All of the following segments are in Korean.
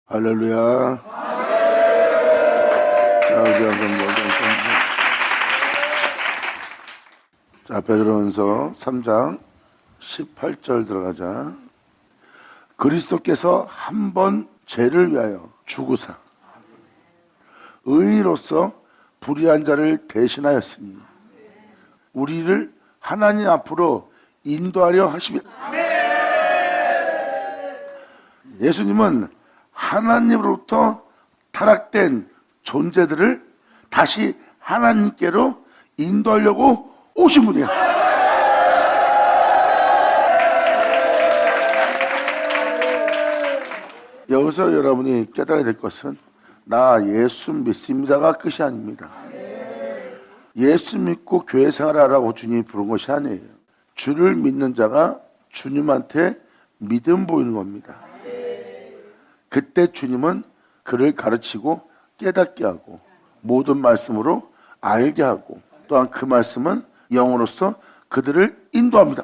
할렐루야. 자, 우리 한번 자, 베드로전서 3장 18절 들어가자. 그리스도께서 한 번 죄를 위하여 죽으사 의인으로서 불의한 자를 대신하였으니 우리를 하나님 앞으로 인도하려 하십니다. 예수님은 하나님으로부터 타락된 존재들을 다시 하나님께로 인도하려고 오신 분이에요. 여기서 여러분이 깨달아야 될 것은 나 예수 믿습니다가 끝이 아닙니다. 예수 믿고 교회 생활하라고 주님이 부른 것이 아니에요. 주를 믿는 자가 주님한테 믿음 보이는 겁니다. 그때 주님은 그를 가르치고 깨닫게 하고 모든 말씀으로 알게 하고 또한 그 말씀은 영으로서 그들을 인도합니다.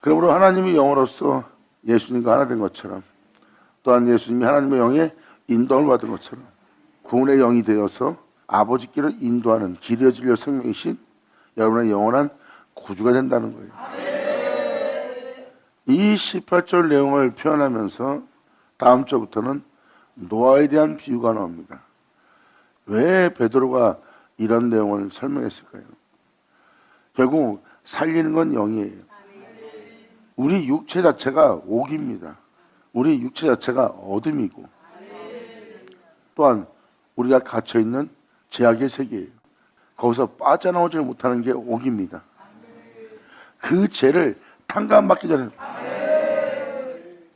그러므로 하나님이 영으로서 예수님과 하나 된 것처럼 또한 예수님이 하나님의 영에 인도를 받은 것처럼 구원의 영이 되어서 아버지께로 인도하는 길이어 진리의 생명이신 여러분의 영원한 구주가 된다는 거예요. 이 18절 내용을 표현하면서 다음 주부터는 노아에 대한 비유가 나옵니다. 왜 베드로가 이런 내용을 설명했을까요? 결국 살리는 건 영이에요. 우리 육체 자체가 옥입니다. 우리 육체 자체가 어둠이고 또한 우리가 갇혀있는 죄악의 세계예요. 거기서 빠져나오지 못하는 게 옥입니다. 그 죄를 탕감받기 전에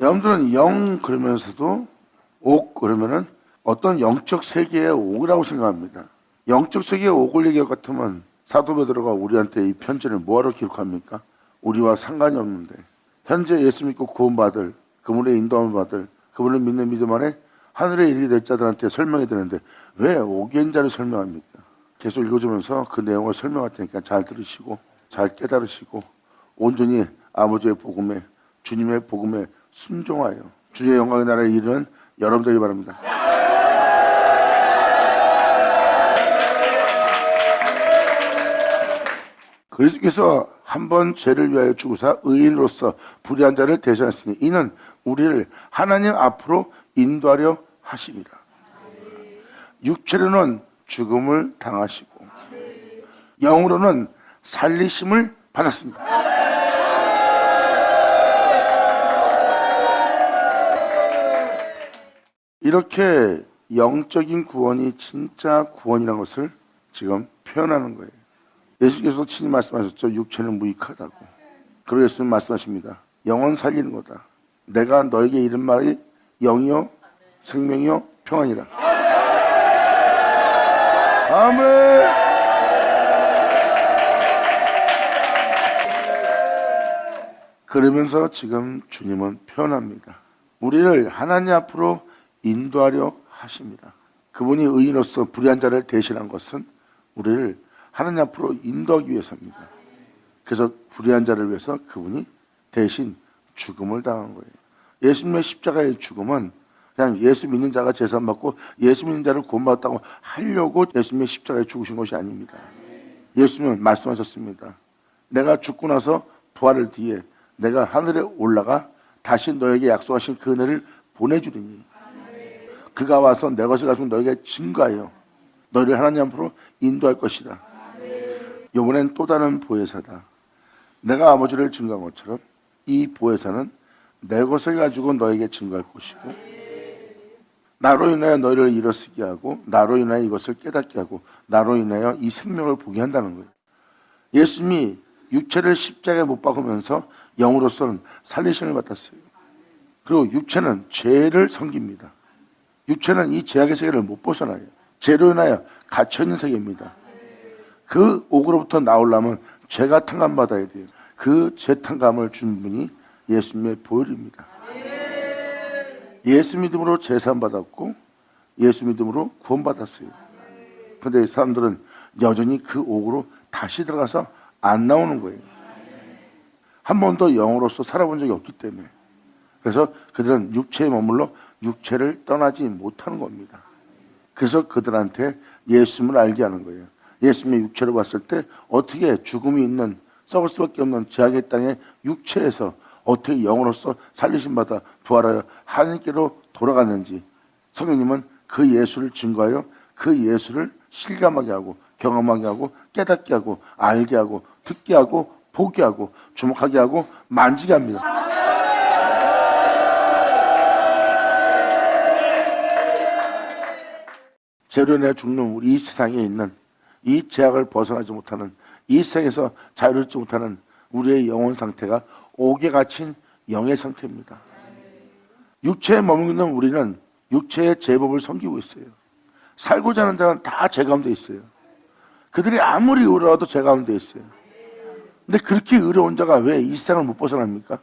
여러분들은 영 그러면서도 옥 그러면은 어떤 영적 세계의 옥이라고 생각합니다. 영적 세계의 옥을 얘기할 것 같으면 사도 베드로가 우리한테 이 편지를 뭐하러 기록합니까? 우리와 상관이 없는데 현재 예수 믿고 구원받을 그분의 인도함을 받을 그분을 믿는 믿음 안에 하늘에 이르게 될 자들한테 설명이 되는데 왜 옥인 자를 설명합니까? 계속 읽어주면서 그 내용을 설명할 테니까 잘 들으시고 잘 깨달으시고 온전히 아버지의 복음에 주님의 복음에 순종하여 주의 영광의 나라에 이르는 여러분들이 바랍니다. 그리스도께서 한 번 죄를 위하여 죽으사 의인으로서 불의한 자를 대신하시니 이는 우리를 하나님 앞으로 인도하려 하십니다. 육체로는 죽음을 당하시고 영으로는 살리심을 받았습니다. 이렇게 영적인 구원이 진짜 구원이라는 것을 지금 표현하는 거예요. 예수께서도 친히 말씀하셨죠. 육체는 무익하다고. 그리고 예수님 말씀하십니다. 영은 살리는 거다. 내가 너에게 이른 말이 영이요 생명이요 평안이라. 아멘. 그러면서 지금 주님은 표현합니다. 우리를 하나님 앞으로 인도하려 하십니다. 그분이 의인으로서 불의한 자를 대신한 것은 우리를 하나님 앞으로 인도하기 위해서입니다. 그래서 불의한 자를 위해서 그분이 대신 죽음을 당한 거예요. 예수님의 십자가의 죽음은 그냥 예수 믿는 자가 제사받고 예수 믿는 자를 구원받았다고 하려고 예수님의 십자가에 죽으신 것이 아닙니다. 예수님은 말씀하셨습니다. 내가 죽고 나서 부활을 뒤에 내가 하늘에 올라가 다시 너에게 약속하신 그 은혜를 보내주리니 그가 와서 내 것을 가지고 너에게 증거하여 너희를 하나님 앞으로 인도할 것이다. 이번엔 또 다른 보혜사다. 내가 아버지를 증거한 것처럼 이 보혜사는 내 것을 가지고 너에게 증거할 것이고 나로 인하여 너희를 일어서게 하고 나로 인하여 이것을 깨닫게 하고 나로 인하여 이 생명을 보게 한다는 거예요. 예수님이 육체를 십자가에 못 박으면서 영으로서는 살리심을 받았어요. 그리고 육체는 죄를 섬깁니다. 육체는 이 죄악의 세계를 못 벗어나요. 죄로 인하여 갇혀있는 세계입니다. 그 옥으로부터 나오려면 죄가 탕감받아야 돼요. 그 죄 탕감을 준 분이 예수님의 보혈입니다. 예수 믿음으로 제사함 받았고 예수 믿음으로 구원받았어요. 그런데 사람들은 여전히 그 옥으로 다시 들어가서 안 나오는 거예요. 한 번도 영으로서 살아본 적이 없기 때문에. 그래서 그들은 육체에 머물러 육체를 떠나지 못하는 겁니다. 그래서 그들한테 예수님을 알게 하는 거예요. 예수님의 육체를 봤을 때 어떻게 죽음이 있는 썩을 수밖에 없는 죄악의 땅에 육체에서 어떻게 영으로서 살리심 받아 부활하여 하나님께로 돌아갔는지 성령님은 그 예수를 증거하여 그 예수를 실감하게 하고 경험하게 하고 깨닫게 하고 알게 하고 듣게 하고 보게 하고 주목하게 하고 만지게 합니다. 죄로 인해 죽는 우리 이 세상에 있는 이 죄악을 벗어나지 못하는 이 세상에서 자유롭지 못하는 우리의 영혼 상태가 옥에 갇힌 영의 상태입니다. 육체에 머무는 우리는 육체의 제법을 섬기고 있어요. 살고자 하는 자는 다 죄 가운데 있어요. 그들이 아무리 의로워도 죄 가운데 있어요. 근데 그렇게 의로운 자가 왜 이 세상을 못 벗어납니까?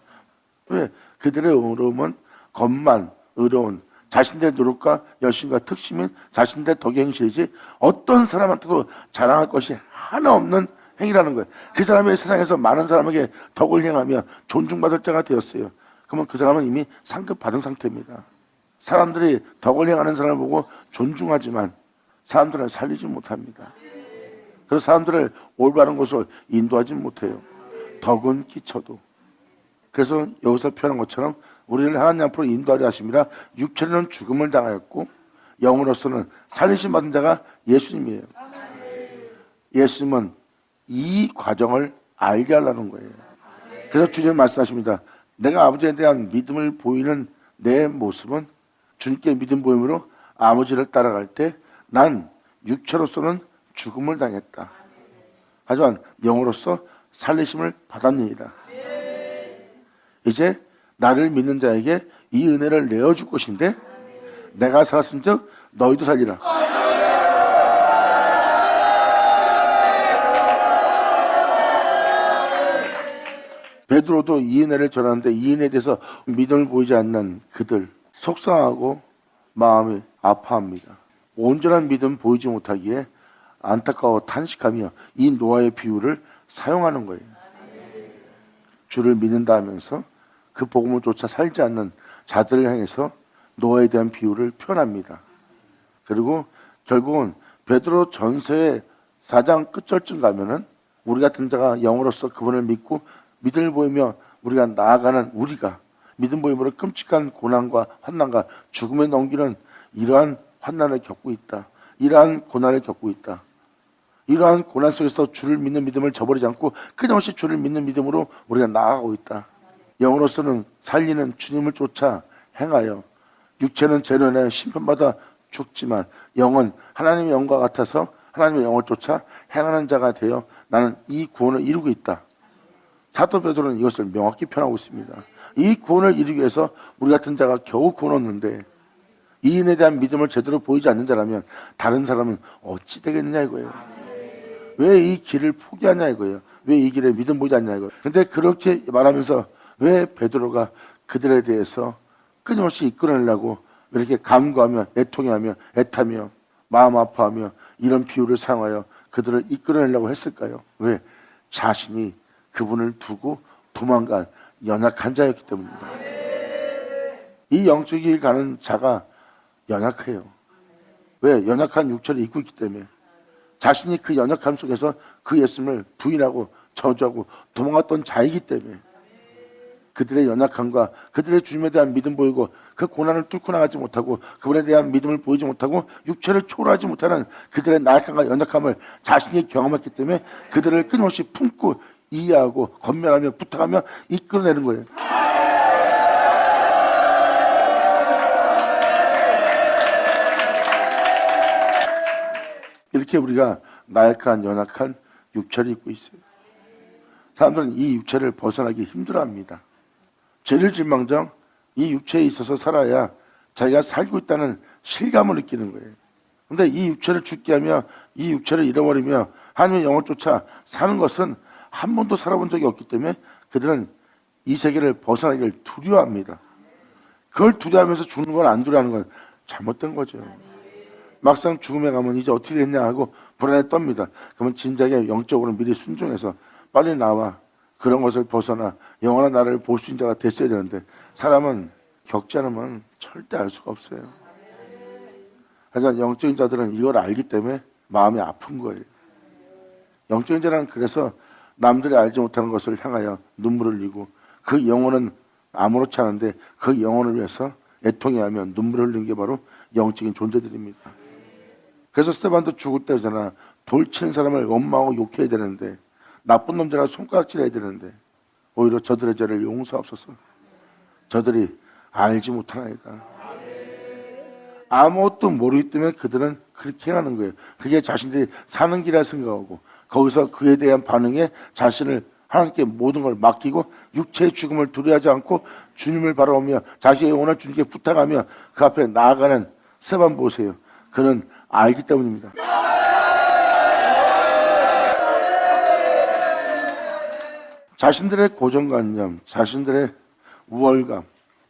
왜? 그들의 의로움은 겉만 의로운 자신들의 노력과 열심과 특심인 자신들의 덕의 행실이지 어떤 사람한테도 자랑할 것이 하나 없는 행위라는 거예요. 그 사람이 세상에서 많은 사람에게 덕을 행하며 존중받을 자가 되었어요. 그러면 그 사람은 이미 상급 받은 상태입니다. 사람들이 덕을 행하는 사람을 보고 존중하지만 사람들은 살리지 못합니다. 그래서 사람들을 올바른 곳으로 인도하지 못해요. 덕은 끼쳐도. 그래서 여기서 표현한 것처럼 우리를 하나님 앞으로 인도하려 하심이라 육체는 죽음을 당하였고 영으로서는 살리심 받은 자가 예수님이에요. 예수님은 이 과정을 알게 하려는 거예요. 그래서 주님 말씀하십니다. 내가 아버지에 대한 믿음을 보이는 내 모습은 주님께 믿음 보임으로 아버지를 따라갈 때 난 육체로서는 죽음을 당했다. 하지만 영으로서 살리심을 받았느니라. 이제 나를 믿는 자에게 이 은혜를 내어줄 것인데 내가 살았은즉 너희도 살리라. 베드로도 이 은혜를 전하는데 이 은혜에 대해서 믿음을 보이지 않는 그들 속상하고 마음이 아파합니다. 온전한 믿음 보이지 못하기에 안타까워 탄식하며 이 노아의 비유를 사용하는 거예요. 주를 믿는다 하면서 그 복음을 쫓아 살지 않는 자들을 향해서 노아에 대한 비유를 표현합니다. 그리고 결국은 베드로 전서의 4장 끝절쯤 가면은 우리 같은 자가 영으로서 그분을 믿고 믿음을 보이며 우리가 나아가는 우리가 믿음 보임으로 끔찍한 고난과 환난과 죽음에 넘기는 이러한 환난을 겪고 있다. 이러한 고난을 겪고 있다. 이러한 고난 속에서 주를 믿는 믿음을 저버리지 않고 끊임없이 주를 믿는 믿음으로 우리가 나아가고 있다. 영으로서는 살리는 주님을 쫓아 행하여 육체는 죄로 인해 심판받아 죽지만 영은 하나님의 영과 같아서 하나님의 영을 쫓아 행하는 자가 되어 나는 이 구원을 이루고 있다. 사도 베드로는 이것을 명확히 표현하고 있습니다. 이 구원을 이루기 위해서 우리 같은 자가 겨우 구원 얻는데 이 인에 대한 믿음을 제대로 보이지 않는 자라면 다른 사람은 어찌 되겠느냐 이거예요. 왜 이 길을 포기하냐 이거예요. 왜 이 길에 믿음 보이지 않냐 이거예요. 그런데 그렇게 말하면서 왜 베드로가 그들에 대해서 끊임없이 이끌어내려고 이렇게 간구하며 애통해하며 애타며 마음 아파하며 이런 비유를 사용하여 그들을 이끌어내려고 했을까요? 왜? 자신이 그분을 두고 도망간 연약한 자였기 때문입니다. 이 영적인 길 가는 자가 연약해요. 왜? 연약한 육체를 입고 있기 때문에 자신이 그 연약함 속에서 그 예수님을 부인하고 저주하고 도망갔던 자이기 때문에 그들의 연약함과 그들의 주님에 대한 믿음 보이고 그 고난을 뚫고 나가지 못하고 그분에 대한 믿음을 보이지 못하고 육체를 초월하지 못하는 그들의 나약함과 연약함을 자신이 경험했기 때문에 그들을 끊임없이 품고 이해하고 권면하며 부탁하며 이끌어내는 거예요. 이렇게 우리가 나약한 연약한 육체를 입고 있어요. 사람들은 이 육체를 벗어나기 힘들어합니다. 죄를 질망정 이 육체에 있어서 살아야 자기가 살고 있다는 실감을 느끼는 거예요. 그런데 이 육체를 죽게 하며 이 육체를 잃어버리며 하나님의 영을 쫓아 사는 것은 한 번도 살아본 적이 없기 때문에 그들은 이 세계를 벗어나기를 두려워합니다. 그걸 두려워하면서 죽는 걸 안 두려워하는 건 잘못된 거죠. 막상 죽음에 가면 이제 어떻게 됐냐 하고 불안에 떱니다. 그러면 진작에 영적으로 미리 순종해서 빨리 나와 그런 것을 벗어나 영원한 나라를 볼 수 있는 자가 됐어야 되는데 사람은 겪지 않으면 절대 알 수가 없어요. 하지만 영적인 자들은 이걸 알기 때문에 마음이 아픈 거예요. 영적인 자는 그래서 남들이 알지 못하는 것을 향하여 눈물을 흘리고 그 영혼은 아무렇지 않은데 그 영혼을 위해서 애통해하며 눈물을 흘리는 게 바로 영적인 존재들입니다. 그래서 스테반도 죽을 때잖아. 돌 치는 사람을 원망하고 욕해야 되는데 나쁜 놈들이랑 손가락질해야 되는데 오히려 저들의 죄를 용서하옵소서. 저들이 알지 못하나이다. 아무것도 모르기 때문에 그들은 그렇게 행하는 거예요. 그게 자신들이 사는 길이라 생각하고 거기서 그에 대한 반응에 자신을 하나님께 모든 걸 맡기고 육체의 죽음을 두려워하지 않고 주님을 바라보며 자신의 영혼을 주님께 부탁하며 그 앞에 나아가는 스테반 보세요. 그는 알기 때문입니다. 자신들의 고정관념, 자신들의 우월감,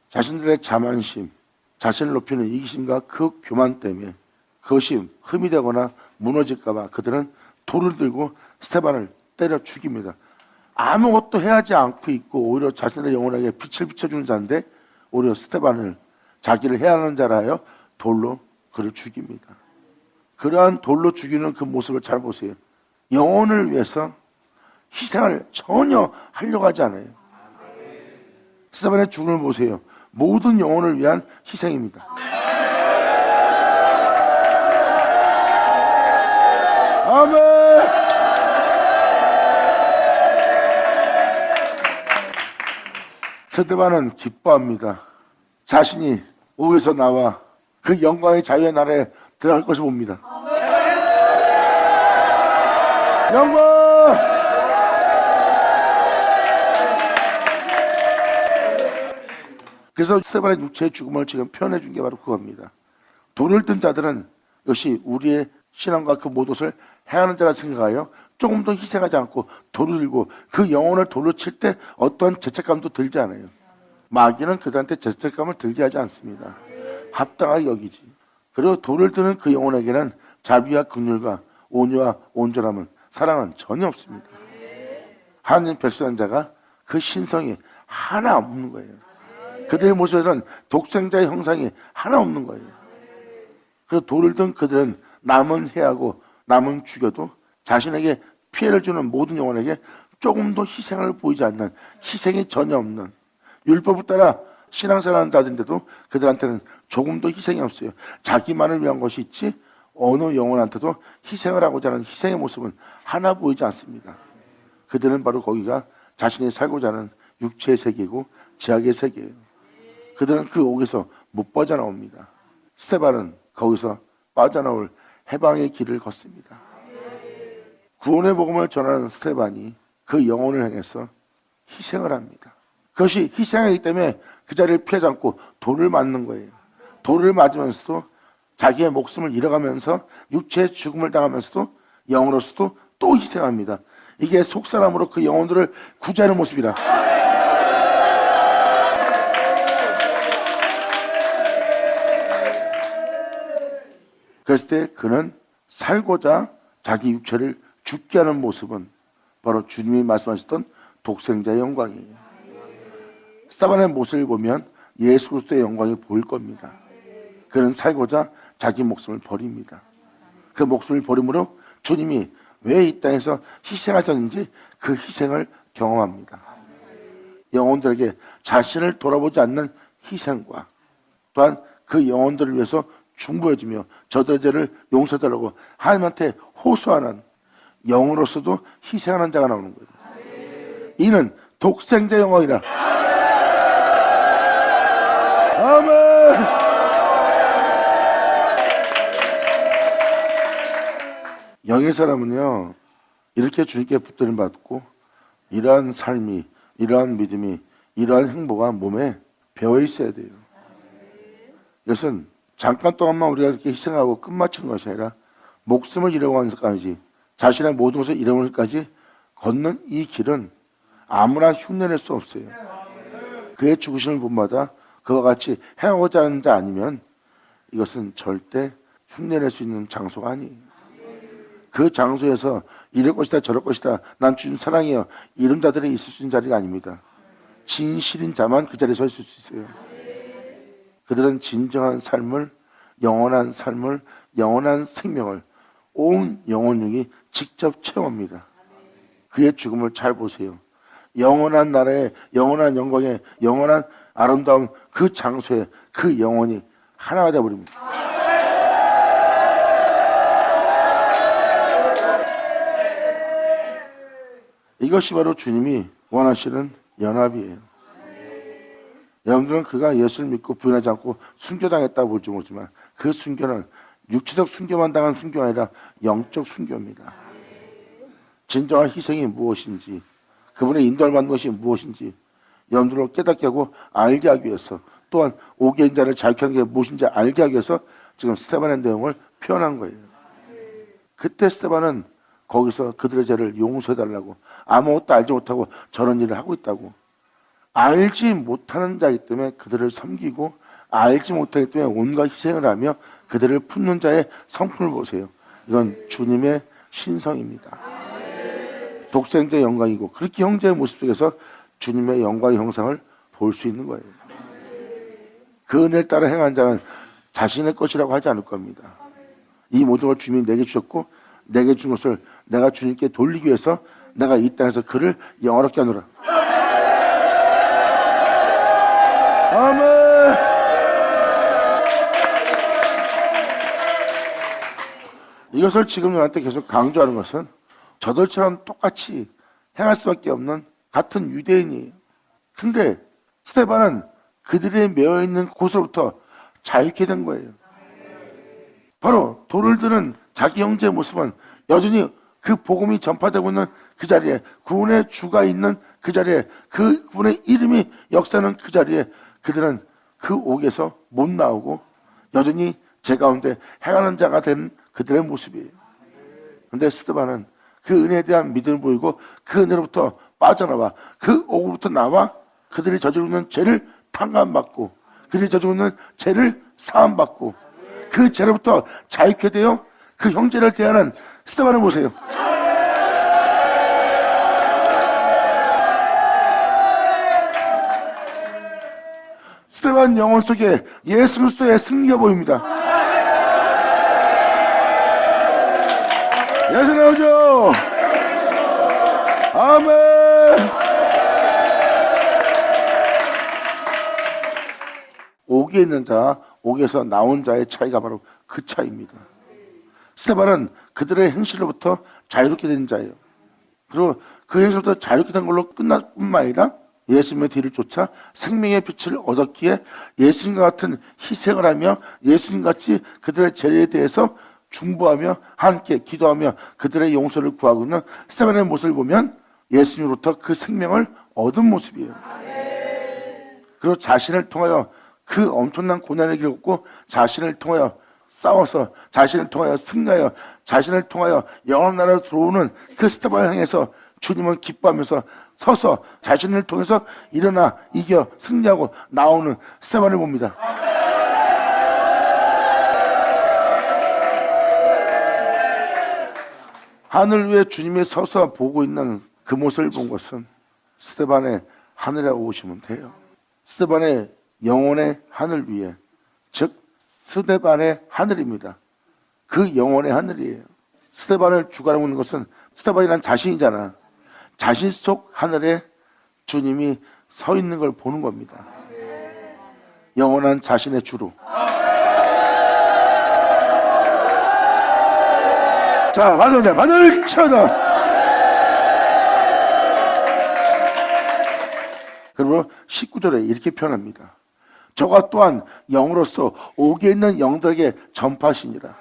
자신들의 자만심, 자신을 높이는 이기심과 그 교만 때문에 그것이 흠이 되거나 무너질까봐 그들은 돌을 들고 스테반을 때려 죽입니다. 아무것도 해하지 않고 있고 오히려 자신의 영혼에게 빛을 비춰주는 자인데 오히려 스테반을 자기를 해하는 자라 하여 돌로 그를 죽입니다. 그러한 돌로 죽이는 그 모습을 잘 보세요. 영혼을 위해서 희생을 전혀 하려고 하지 않아요. 스테반의 죽음을 보세요. 모든 영혼을 위한 희생입니다. 아멘. 스테반은 기뻐합니다. 자신이 오에서 나와 그 영광의 자유의 나라에 들어갈 것을 봅니다. 영광! 그래서 스테반의 육체의 죽음을 지금 표현해 준 게 바로 그겁니다. 돌을 든 자들은 역시 우리의 신앙과 그 모든 것을 행하는 자라 생각하여 조금 더 희생하지 않고 돌을 들고 그 영혼을 돌로 칠 때 어떤 죄책감도 들지 않아요. 마귀는 그들한테 죄책감을 들게 하지 않습니다. 합당하게 여기지. 그리고 돌을 드는 그 영혼에게는 자비와 긍휼과 온유와 온전함은 사랑은 전혀 없습니다. 하나님 백성한 자가 그 신성이 하나 없는 거예요. 그들의 모습에는 독생자의 형상이 하나 없는 거예요. 그래서 돌을 든 그들은 남은 해하고 남은 죽여도 자신에게 피해를 주는 모든 영혼에게 조금도 희생을 보이지 않는, 희생이 전혀 없는, 율법을 따라 신앙생활하는 자들인데도 그들한테는 조금도 희생이 없어요. 자기만을 위한 것이 있지 어느 영혼한테도 희생을 하고자 하는 희생의 모습은 하나 보이지 않습니다. 그들은 바로 거기가 자신이 살고자 하는 육체의 세계이고 죄악의 세계예요. 그들은 그 옥에서 못 빠져나옵니다. 스테반은 거기서 빠져나올 해방의 길을 걷습니다. 구원의 복음을 전하는 스테반이 그 영혼을 향해서 희생을 합니다. 그것이 희생하기 때문에 그 자리를 피하지 않고 돌을 맞는 거예요. 돌을 맞으면서도 자기의 목숨을 잃어가면서 육체의 죽음을 당하면서도 영으로서도 또 희생합니다. 이게 속사람으로 그 영혼들을 구제하는 모습이라. 그랬을 때 그는 살고자 자기 육체를 죽게 하는 모습은 바로 주님이 말씀하셨던 독생자의 영광이에요. 스테반의 모습을 보면 예수 그리스도의 영광이 보일 겁니다. 그는 살고자 자기 목숨을 버립니다. 그 목숨을 버림으로 주님이 왜 이 땅에서 희생하셨는지 그 희생을 경험합니다. 영혼들에게 자신을 돌아보지 않는 희생과 또한 그 영혼들을 위해서 중보해주며 저들의 죄를 용서해달라고 하나님한테 호소하는 영으로서도 희생하는 자가 나오는 거예요. 이는 독생자 영광이라. 아멘. 영의 사람은요 이렇게 주님께 붙들림 받고 이러한 삶이, 이러한 믿음이, 이러한 행보가 몸에 배어 있어야 돼요. 이것은 잠깐 동안만 우리가 이렇게 희생하고 끝마치는 것이 아니라 목숨을 잃어가면서까지 자신의 모든 것을 잃어버리기까지 걷는 이 길은 아무나 흉내낼 수 없어요. 그의 죽으심을 본마다 그와 같이 행하고자 하는 자 아니면 이것은 절대 흉내낼 수 있는 장소가 아니에요. 그 장소에서 이럴 것이다 저럴 것이다 난 주님 사랑해요 이런 자들이 있을 수 있는 자리가 아닙니다. 진실인 자만 그 자리에 서 있을 수 있어요. 그들은 진정한 삶을, 영원한 삶을, 영원한 생명을 온 영혼육이 직접 체험합니다. 그의 죽음을 잘 보세요. 영원한 나라에, 영원한 영광에, 영원한 아름다운 그 장소에 그 영혼이 하나가 되어버립니다. 이것이 바로 주님이 원하시는 연합이에요. 여러분들은 그가 예수를 믿고 부인하지 않고 순교당했다고 볼지 모르지만 그 순교는 육체적 순교만 당한 순교가 아니라 영적 순교입니다. 진정한 희생이 무엇인지, 그분의 인도를 받는 것이 무엇인지 여러분들을 깨닫게 하고 알게 하기 위해서, 또한 오게 인 자를 자유케 하는 게 무엇인지 알게 하기 위해서 지금 스데반의 내용을 표현한 거예요. 그때 스데반은 거기서 그들의 죄를 용서해달라고, 아무것도 알지 못하고 저런 일을 하고 있다고, 알지 못하는 자이기 때문에 그들을 섬기고 알지 못하기 때문에 온갖 희생을 하며 그들을 품는 자의 성품을 보세요. 이건 주님의 신성입니다. 독생자의 영광이고, 그렇게 형제의 모습 속에서 주님의 영광의 형상을 볼 수 있는 거예요. 그 은혜를 따라 행한 자는 자신의 것이라고 하지 않을 겁니다. 이 모든 걸 주님이 내게 주셨고 내게 준 것을 내가 주님께 돌리기 위해서 내가 이 땅에서 그를 영화롭게 하노라. 아멘. 이것을 지금 저한테 계속 강조하는 것은 저들처럼 똑같이 행할 수밖에 없는 같은 유대인이에요. 근데 스데반은 그들의 매여있는 곳으로부터 자유케 된 거예요. 바로 돌을 드는 자기 형제의 모습은 여전히 그 복음이 전파되고 있는 그 자리에, 구원의 주가 있는 그 자리에, 그분의 이름이 역사하는 그 자리에 그들은 그 옥에서 못 나오고 여전히 제 가운데 행하는 자가 된 그들의 모습이에요. 그런데 스데반은 그 은혜에 대한 믿음을 보이고 그 은혜로부터 빠져나와 그 옥으로부터 나와 그들이 저지르고 있는 죄를 탕감받고 그들이 저지르고 있는 죄를 사함받고 그 죄로부터 자유케 되어 그 형제를 대하는 스데반을 보세요. 스데반 영혼 속에 예수 그리스도의 승리가 보입니다. 예수 나오죠. 아멘. 옥에 있는 자, 옥에서 나온 자의 차이가 바로 그 차이입니다. 스데반은 그들의 행실로부터 자유롭게 된 자예요. 그리고 그 행실로부터 자유롭게 된 걸로 끝날 뿐만 아니라 예수님의 뒤를 쫓아 생명의 빛을 얻었기에 예수님과 같은 희생을 하며 예수님같이 그들의 죄에 대해서 중보하며 함께 기도하며 그들의 용서를 구하고 있는 스데반의 모습을 보면 예수님으로부터 그 생명을 얻은 모습이에요. 그리고 자신을 통하여 그 엄청난 고난을 겪고 자신을 통하여 싸워서 자신을 통하여 승리하여 자신을 통하여 영원한 나라로 들어오는 그 스데반을 향해서 주님은 기뻐하면서 서서 자신을 통해서 일어나 이겨 승리하고 나오는 스데반을 봅니다. 하늘 위에 주님이 서서 보고 있는 그 모습을 본 것은 스데반의 하늘이라고 보시면 돼요. 스데반의 영혼의 하늘 위에, 즉 스데반의 하늘입니다. 그 영혼의 하늘이에요. 스데반을 주관하고 있는 것은 스데반이란 자신이잖아. 자신 속 하늘에 주님이 서 있는 걸 보는 겁니다. 영원한 자신의 주로. 자, 받을 쳐다. 그리고 19절에 이렇게 표현합니다. 저가 또한 영으로서 옥에 있는 영들에게 전파하시니라.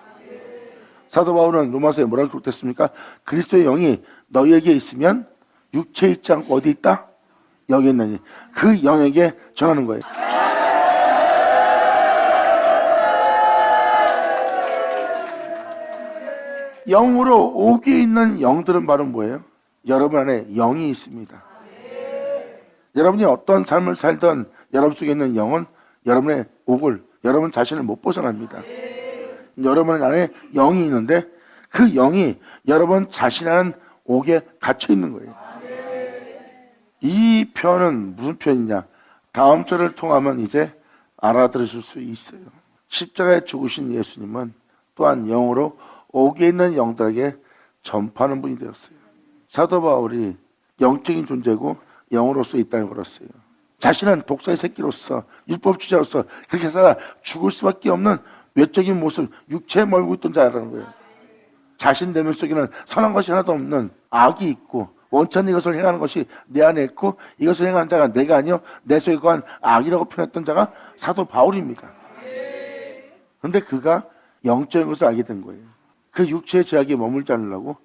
사도 바울은 로마서에 뭐라고 기록됐습니까? 그리스도의 영이 너희에게 있으면 육체에 있지 않고 어디 있다? 영에 있느니 그 영에게 전하는 거예요. 영으로 옥에 있는 영들은 바로 뭐예요? 여러분 안에 영이 있습니다. 여러분이 어떤 삶을 살던 여러분 속에 있는 영은 여러분의 옥을, 여러분 자신을 못 벗어납니다. 여러분 안에 영이 있는데 그 영이 여러분 자신하는 옥에 갇혀 있는 거예요. 이 표현은 무슨 표현이냐? 다음 절을 통하면 이제 알아들으실 수 있어요. 십자가에 죽으신 예수님은 또한 영으로 옥에 있는 영들에게 전파하는 분이 되었어요. 사도 바울이 영적인 존재고 영으로서 이 땅에 걸었어요. 자신은 독사의 새끼로서 율법주의자로서 그렇게 살아 죽을 수밖에 없는 외적인 모습, 육체에 멀고 있던 자라는 거예요. 자신 내면 속에는 선한 것이 하나도 없는 악이 있고 원천히 이것을 행하는 것이 내 안에 있고 이것을 행하는 자가 내가 아니요 내 속에 거한 악이라고 표현했던 자가 사도 바울입니다. 그런데 그가 영적인 것을 알게 된 거예요. 그 육체의 제약에 머물지 않으려고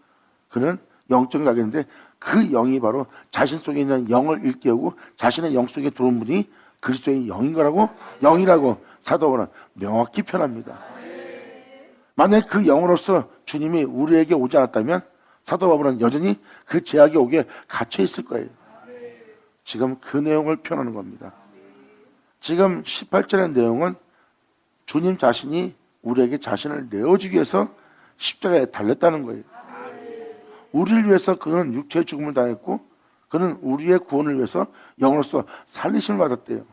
그는 영적인 걸 알게 됐는데 그 영이 바로 자신 속에 있는 영을 일깨우고 자신의 영 속에 들어온 분이 그리스도의 영인 거라고 영이라고 사도 바울은 명확히 표현합니다. 만약에 그 영으로서 주님이 우리에게 오지 않았다면 사도 바울은 여전히 그 제약의 옥에 갇혀 있을 거예요. 지금 그 내용을 표현하는 겁니다. 지금 18절의 내용은 주님 자신이 우리에게 자신을 내어주기 위해서 십자가에 달렸다는 거예요. 우리를 위해서 그는 육체의 죽음을 당했고 그는 우리의 구원을 위해서 영으로서 살리심을 받았대요.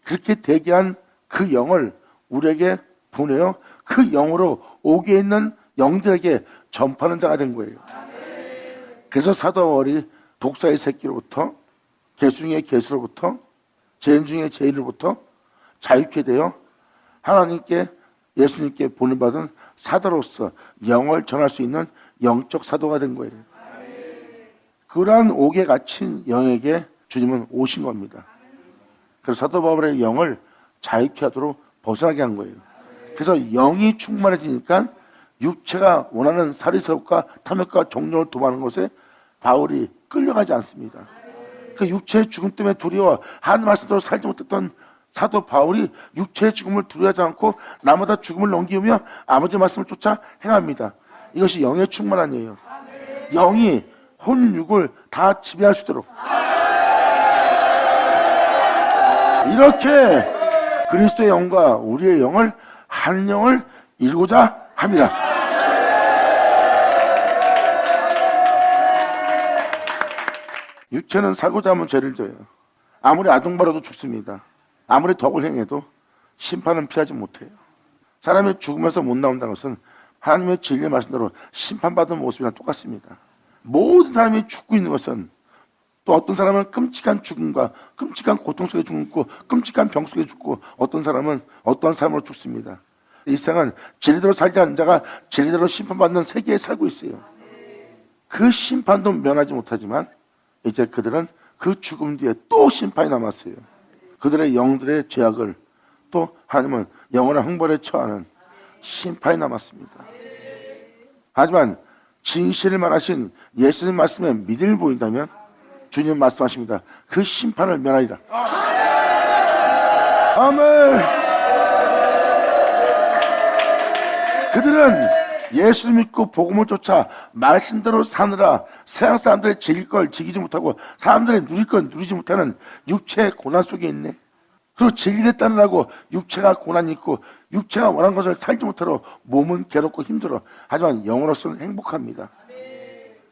그렇게 대기한 그 영을 우리에게 보내어 그 영으로 옥에 있는 영들에게 전파하는 자가 된 거예요. 그래서 사도 바울이 독사의 새끼로부터 개수 중의 개수로부터 죄인 중의 죄인으로부터 자유케 되어 하나님께 예수님께 보내받은 사도로서 영을 전할 수 있는 영적 사도가 된 거예요. 그러한 옥에 갇힌 영에게 주님은 오신 겁니다. 그래서 사도 바울의 영을 자유케 하도록 벗어나게 한 거예요. 그래서 영이 충만해지니까 육체가 원하는 사리새우과 탐욕과 정욕을 도모하는 것에 바울이 끌려가지 않습니다. 그 육체의 죽음 때문에 두려워 하나님 말씀대로 살지 못했던 사도 바울이 육체의 죽음을 두려워하지 않고 나마다 죽음을 넘기며 아버지 말씀을 쫓아 행합니다. 이것이 영의 충만함이에요. 영이 혼육을 다 지배할 수 있도록 이렇게 그리스도의 영과 우리의 영을 한 영을 이루고자 합니다. 육체는 살고자 하면 죄를 져요. 아무리 아동바라도 죽습니다. 아무리 덕을 행해도 심판은 피하지 못해요. 사람이 죽으면서 못 나온다는 것은 하나님의 진리의 말씀대로 심판받은 모습이랑 똑같습니다. 모든 사람이 죽고 있는 것은 또 어떤 사람은 끔찍한 죽음과 끔찍한 고통 속에 죽고 끔찍한 병 속에 죽고 어떤 사람은 어떠한 삶으로 죽습니다. 이 세상은 진리대로 살지 않는 자가 진리대로 심판받는 세계에 살고 있어요. 그 심판도 면하지 못하지만 이제 그들은 그 죽음 뒤에 또 심판이 남았어요. 그들의 영들의 죄악을 또 하나님은 영원한 형벌에 처하는 심판이 남았습니다. 하지만 진실을 말하신 예수님 말씀에 믿음을 보인다면 주님 말씀하십니다. 그 심판을 면하리라. 아멘. 그들은 예수를 믿고 복음을 쫓아 말씀대로 사느라 세상 사람들이 즐길 걸 즐기지 못하고 사람들이 누릴 걸 누리지 못하는 육체의 고난 속에 있네. 그리고 진리를 따르라고 육체가 고난이 있고 육체가 원하는 것을 살지 못하러 몸은 괴롭고 힘들어. 하지만 영으로서는 행복합니다.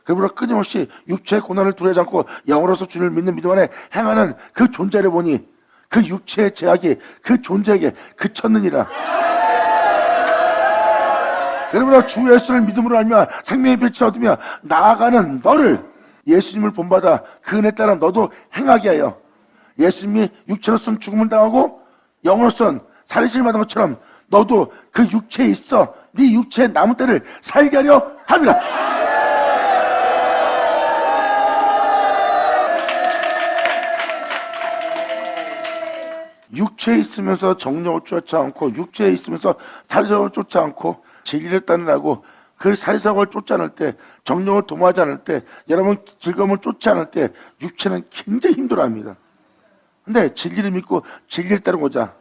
그러므로 끊임없이 육체의 고난을 두려워하지 않고 영으로서 주를 믿는 믿음 안에 행하는 그 존재를 보니 그 육체의 제약이 그 존재에게 그쳤느니라. 그러므로 주 예수를 믿음으로 알며 생명의 빛을 얻으며 나아가는 너를 예수님을 본받아 그 은혜 따라 너도 행하게 하여 예수님이 육체로서는 죽음을 당하고 영으로서는 살리심을 받은 것처럼 너도 그 육체에 있어 네 육체의 남은 때를 살게 하려 합니다. 육체에 있으면서 정욕을 쫓지 않고 육체에 있으면서 사리새우를 쫓지 않고 진리를 따르라고 그 사리새우를 쫓지 않을 때 정욕을 도모하지 않을 때 여러분 즐거움을 쫓지 않을 때 육체는 굉장히 힘들어합니다. 근데 진리를 믿고 진리를 따르고자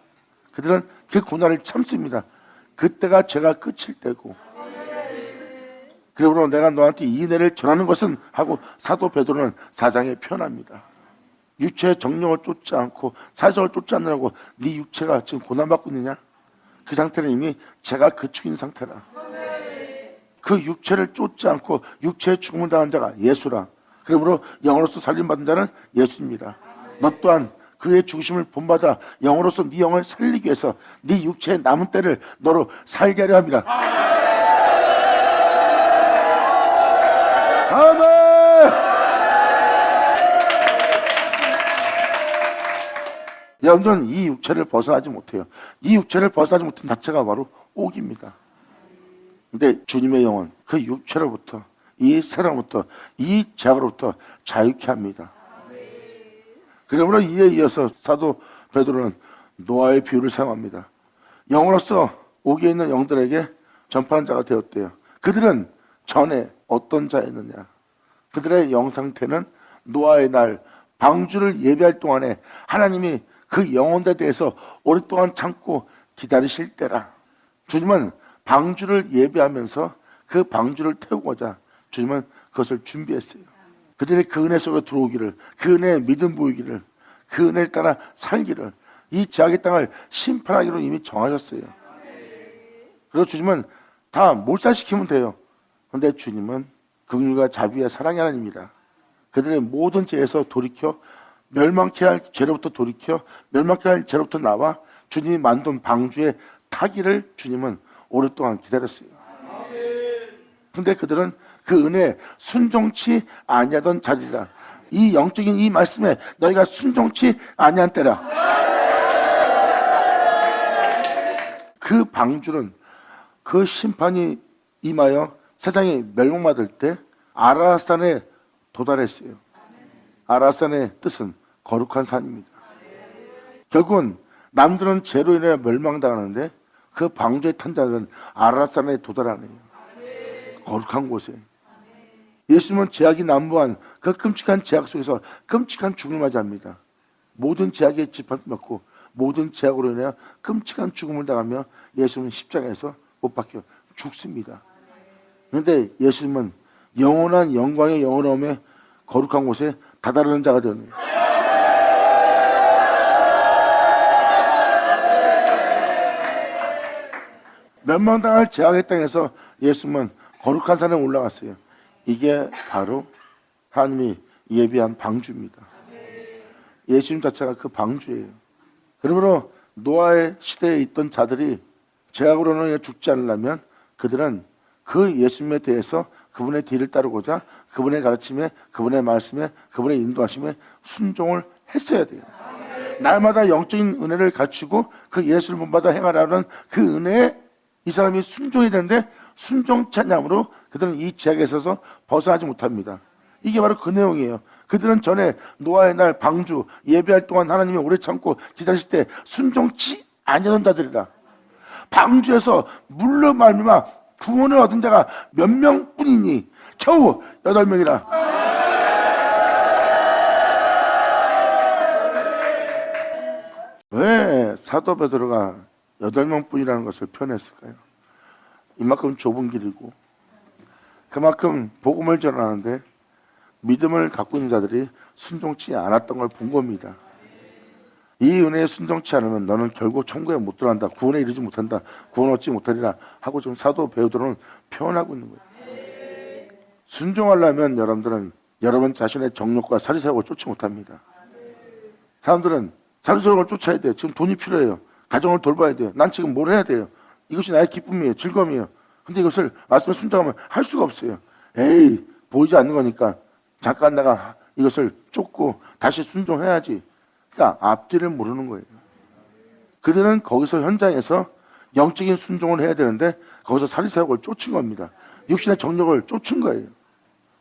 그들은 그 고난을 참습니다. 그때가 죄가 끝일 때고 그러므로 내가 너한테 이 은혜를 전하는 것은 하고 사도 베드로는 4장에 표현합니다. 육체의 정욕을 쫓지 않고 사리새우를 쫓지 않느라고 네 육체가 지금 고난받고 있느냐? 그 상태는 이미 죄가 그치고 있는 상태라. 그 육체를 쫓지 않고 육체의 죽음을 당한 자가 예수라. 그러므로 영으로서 살림받은 자는 예수입니다. 너 또한 그의 죽으심을 본받아 영으로서 네 영을 살리기 위해서 네 육체의 남은 때를 너로 살게 하려 합니다. 아멘. 여러분들은 이 육체를 벗어나지 못해요. 이 육체를 벗어나지 못한 자체가 바로 옥입니다. 근데 주님의 영은 그 육체로부터, 이 세상부터, 이 죄악으로부터 자유케 합니다. 그러므로 이에 이어서 사도 베드로는 노아의 비유를 사용합니다. 영으로서 옥에 있는 영들에게 전파하는 자가 되었대요. 그들은 전에 어떤 자였느냐? 그들의 영 상태는 노아의 날 방주를 예비할 동안에 하나님이 그 영혼에 대해서 오랫동안 참고 기다리실 때라. 주님은 방주를 예비하면서 그 방주를 태우고자 주님은 그것을 준비했어요. 그들이 그 은혜 속에 들어오기를, 그 은혜에 믿음 보이기를, 그 은혜를 따라 살기를, 이 죄악의 땅을 심판하기로 이미 정하셨어요. 그리고 주님은 다 몰살시키면 돼요. 그런데 주님은 긍휼과 자비와 사랑의 하나님입니다. 그들의 모든 죄에서 돌이켜 멸망케 할 죄로부터 돌이켜 멸망케 할 죄로부터 나와 주님이 만든 방주에 타기를 주님은 오랫동안 기다렸어요. 근데 그들은 그 은혜에 순종치 아니하던 자들이라. 이 영적인 이 말씀에 너희가 순종치 아니한 때라. 그 방주는 그 심판이 임하여 세상이 멸망받을 때 아라산에 도달했어요. 아라산의 뜻은 거룩한 산입니다. 결국은 남들은 죄로 인해 멸망당하는데 그 방주에 탄 자들은 아라산에 도달하네요. 거룩한 곳에. 예수님은 죄악이 난무한 그 끔찍한 죄악 속에서 끔찍한 죽음을 맞이합니다. 모든 죄악에 짓밟고 모든 죄악으로 인해 끔찍한 죽음을 당하며 예수님은 십자가에서 못 박혀 죽습니다. 그런데 예수님은 영원한 영광의 영원함에 거룩한 곳에 다다르는 자가 되었네요. 멸망당할 죄악의 땅에서 예수님은 거룩한 산에 올라갔어요. 이게 바로 하나님이 예비한 방주입니다. 예수님 자체가 그 방주예요. 그러므로 노아의 시대에 있던 자들이 죄악으로는 죽지 않으려면 그들은 그 예수님에 대해서 그분의 뒤를 따르고자 그분의 가르침에, 그분의 말씀에, 그분의 인도하심에 순종을 했어야 돼요. 날마다 영적인 은혜를 갖추고 그 예수를 본받아 행하라는 그 은혜에 이 사람이 순종해야 되는데 순종치 않으므로 그들은 이 죄악에 있어서 벗어나지 못합니다. 이게 바로 그 내용이에요. 그들은 전에 노아의 날 방주 예배할 동안 하나님이 오래 참고 기다리실 때 순종치 아니하던 자들이라. 방주에서 물로 말미암아 구원을 얻은 자가 몇 명뿐이니 겨우 8명이라. 왜 사도 베드로가 8명뿐이라는 것을 표현했을까요? 이만큼 좁은 길이고 그만큼 복음을 전하는데 믿음을 갖고 있는 자들이 순종치 않았던 걸 본 겁니다. 이 은혜에 순종치 않으면 너는 결국 천국에 못 들어간다. 구원에 이르지 못한다. 구원 얻지 못하리라 하고 지금 사도 베드로는 표현하고 있는 거예요. 순종하려면 여러분들은 여러분 자신의 정욕과 사리사욕을 쫓지 못합니다. 사람들은 사리사욕을 쫓아야 돼요. 지금 돈이 필요해요. 가정을 돌봐야 돼요. 난 지금 뭘 해야 돼요. 이것이 나의 기쁨이에요. 즐거움이에요. 근데 이것을 말씀에 순종하면 할 수가 없어요. 에이, 보이지 않는 거니까 잠깐 내가 이것을 쫓고 다시 순종해야지. 그러니까 앞뒤를 모르는 거예요. 그들은 거기서 현장에서 영적인 순종을 해야 되는데 거기서 사리사욕을 쫓은 겁니다. 육신의 정욕을 쫓은 거예요.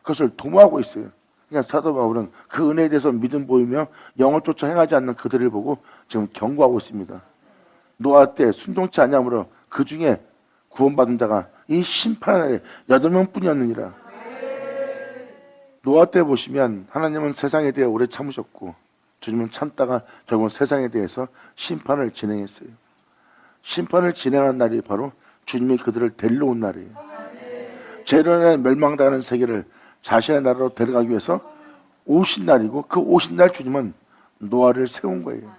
그것을 도모하고 있어요. 그러니까 사도 바울은 그 은혜에 대해서 믿음 보이며 영을 쫓아 행하지 않는 그들을 보고 지금 경고하고 있습니다. 노아 때 순종치 아니하므로 그 중에 구원받은 자가 이 심판의 8명뿐이었느니라. 노아 때 보시면 하나님은 세상에 대해 오래 참으셨고 주님은 참다가 결국 세상에 대해서 심판을 진행했어요. 심판을 진행한 날이 바로 주님이 그들을 데리러 온 날이에요. 죄로 인해 멸망당하는 세계를 자신의 나라로 데려가기 위해서 오신 날이고 그 오신 날 주님은 노아를 세운 거예요.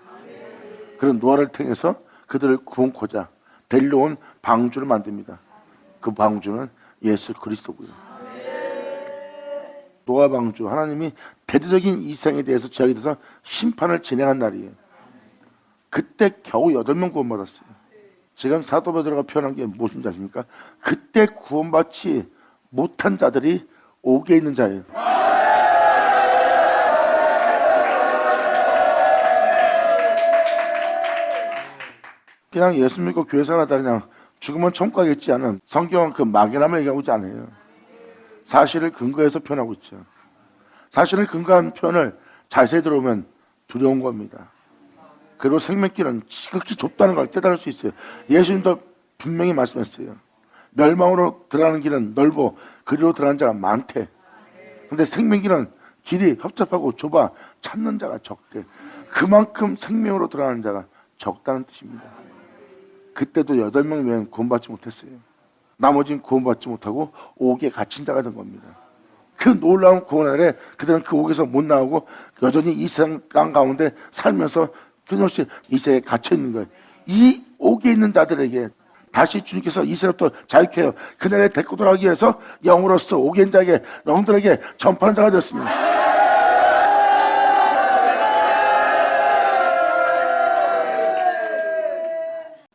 그런 노아를 통해서 그들을 구원코자 데리러 온 방주를 만듭니다. 그 방주는 예수 그리스도고요. 노아 방주, 하나님이 대대적인 이 세상에 대해서 죄악에 대해서 심판을 진행한 날이에요. 그때 겨우 8명 구원받았어요. 지금 사도 베드로가 표현한 게 무엇인지 아십니까? 그때 구원받지 못한 자들이 옥에 있는 자예요. 그냥 예수 믿고 교회 생활하다 그냥 죽으면 천국 가겠지 않은, 성경은 그 막연함을 얘기하고 있지 않아요. 사실을 근거해서 표현하고 있죠. 사실을 근거한 표현을 자세히 들어보면 두려운 겁니다. 그리고 생명길은 지극히 좁다는 걸 깨달을 수 있어요. 예수님도 분명히 말씀했어요. 멸망으로 들어가는 길은 넓고 그리로 들어가는 자가 많대. 근데 생명길은 길이 협잡하고 좁아 찾는 자가 적대. 그만큼 생명으로 들어가는 자가 적다는 뜻입니다. 그때도 8명 외에는 구원받지 못했어요. 나머지는 구원받지 못하고 옥에 갇힌 자가 된 겁니다. 그 놀라운 구원 아래 그들은 그 옥에서 못 나오고 여전히 이 세상 땅 가운데 살면서 끊임없이 이 세상에 갇혀 있는 거예요. 이 옥에 있는 자들에게 다시 주님께서 이 세상부터 자유케 해요. 그날에 데리고 돌아가기 위해서 영으로서 옥에 있는 자에게, 영들에게 전파하는 자가 되었습니다.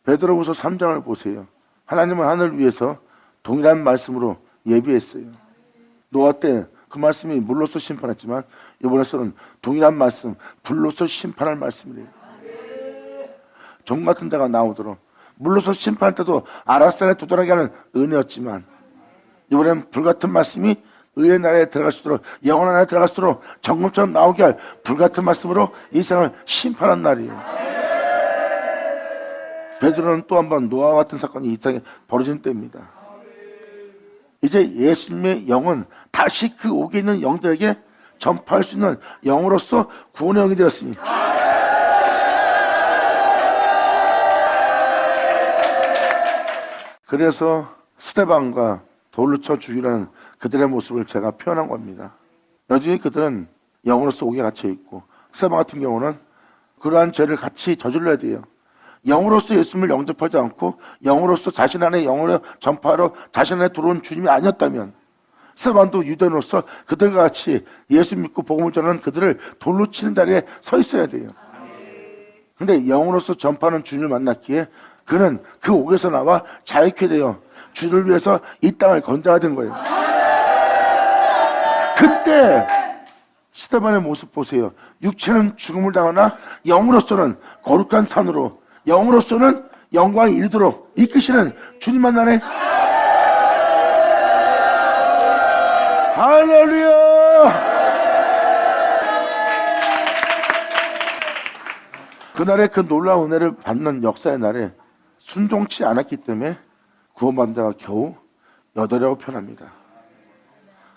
베드로후서 3장을 보세요. 하나님은 하늘을 위해서 동일한 말씀으로 예비했어요. 노아 때 그 말씀이 물로서 심판했지만 이번에서는 동일한 말씀, 불로서 심판할 말씀이래요. 종 같은 자가 나오도록, 물로서 심판할 때도 아라산에 도달하게 하는 은혜였지만 이번엔 불같은 말씀이 의의 나라에 들어갈 수 있도록, 영원한 나라에 들어갈 수 있도록 정금처럼 나오게 할 불같은 말씀으로 이 세상을 심판한 날이에요. 베드로는 또 한 번 노아와 같은 사건이 이 땅에 벌어진 때입니다. 이제 예수님의 영은 다시 그 옥에 있는 영들에게 전파할 수 있는 영으로서 구원의 영이 되었으니, 그래서 스데반과 돌로 쳐 죽이라는 그들의 모습을 제가 표현한 겁니다. 여전히 그들은 영으로서 옥에 갇혀 있고, 스데반 같은 경우는 그러한 죄를 같이 저질러야 돼요. 영으로서 예수님을 영접하지 않고 영으로서 자신 안에 영으로 전파하러 자신 안에 들어온 주님이 아니었다면, 스데반도 유대인으로서 그들과 같이 예수 믿고 복음을 전하는 그들을 돌로 치는 자리에 서 있어야 돼요. 근데 영으로서 전파하는 주님을 만났기에 그는 그 옥에서 나와 자유케 되어 주를 위해서 이 땅을 건져야 된 거예요. 그때 스데반의 모습 보세요. 육체는 죽음을 당하나 영으로서는 거룩한 산으로, 영으로서는 영광에 이르도록 이끄시는 주님 만나네. 할렐루야. 그날의 그 놀라운 은혜를 받는 역사의 날에 순종치 않았기 때문에 구원받은 자가 겨우 8이라고 표현합니다.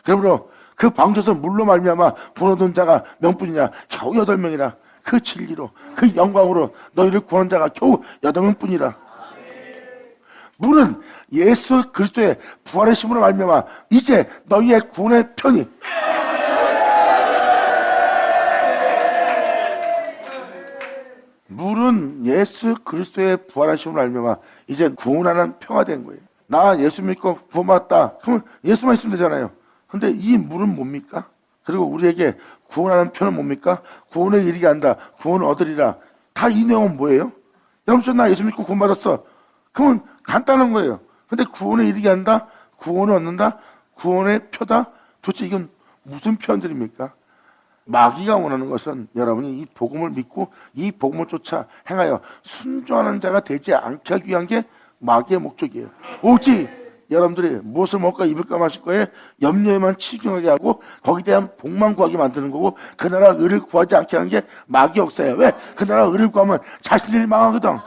그러므로 그 방주에서 물로 말미암아 부어든 자가 명뿐이냐, 겨우 8명이라. 그 진리로, 그 영광으로 너희를 구한 자가 겨우 8명뿐이라. 물은 예수 그리스도의 부활의 힘으로 말미암아 이제 너희의 구원의 편이, 물은 예수 그리스도의 부활의 힘으로 말미암아 이제 구원하는 표가 된 거예요. 나 예수 믿고 구원받았다. 그러면 예수만 있으면 되잖아요. 근데 이 물은 뭡니까? 그리고 우리에게 구원하는 표는 뭡니까? 구원을 이르게 한다, 구원을 얻으리라. 다 이 내용은 뭐예요? 여러분, 나 예수 믿고 구원받았어. 그러면 간단한 거예요. 근데 구원을 이르게 한다, 구원을 얻는다, 구원의 표다. 도대체 이건 무슨 표현들입니까? 마귀가 원하는 것은 여러분이 이 복음을 믿고 이 복음을 쫓아 행하여 순종하는 자가 되지 않게 하기 위한 게 마귀의 목적이에요. 오직 여러분들이 무엇을 먹을까 입을까 마실 거에 염려에만 치중하게 하고 거기에 대한 복만 구하게 만드는 거고, 그 나라 의를 구하지 않게 하는 게 마귀 역사예요. 왜? 그 나라 의를 구하면 자신들이 망하거든.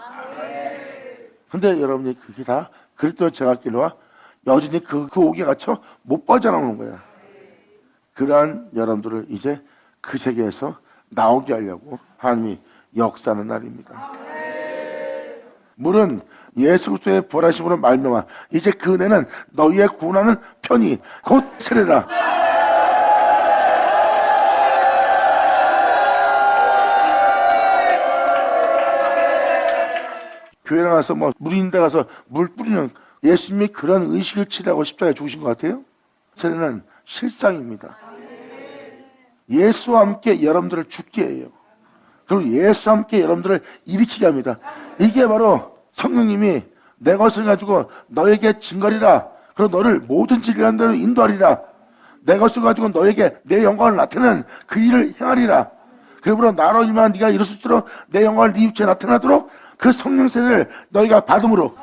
근데 여러분이 그게 다 그리스도의 제각길로와 여전히 그 옥에 갇혀 못 빠져나오는 거야. 그러한 여러분들을 이제 그 세계에서 나오게 하려고 하나님이 역사하는 날입니다. 물은 예수 그리스도의 부활하심으로 말미암아 이제 그 은혜는 너희의 구원하는 편이 곧 세례라. 교회 나가서 물 있는 데 가서 물 뿌리는 예수님이 그런 의식을 치라고 십자가에 죽으신 것 같아요? 세례는 실상입니다. 예수와 함께 여러분들을 죽게 해요. 그리고 예수와 함께 여러분들을 일으키게 합니다. 이게 바로 성령님이 내 것을 가지고 너에게 증거리라. 그리고 너를 모든 진리한 대로 인도하리라. 내 것을 가지고 너에게 내 영광을 나타내는 그 일을 행하리라. 그러므로 나로 인하여 네가 이룰 수 있도록 내 영광을 네 육체에 나타나도록 그 성령 세례를 너희가 받음으로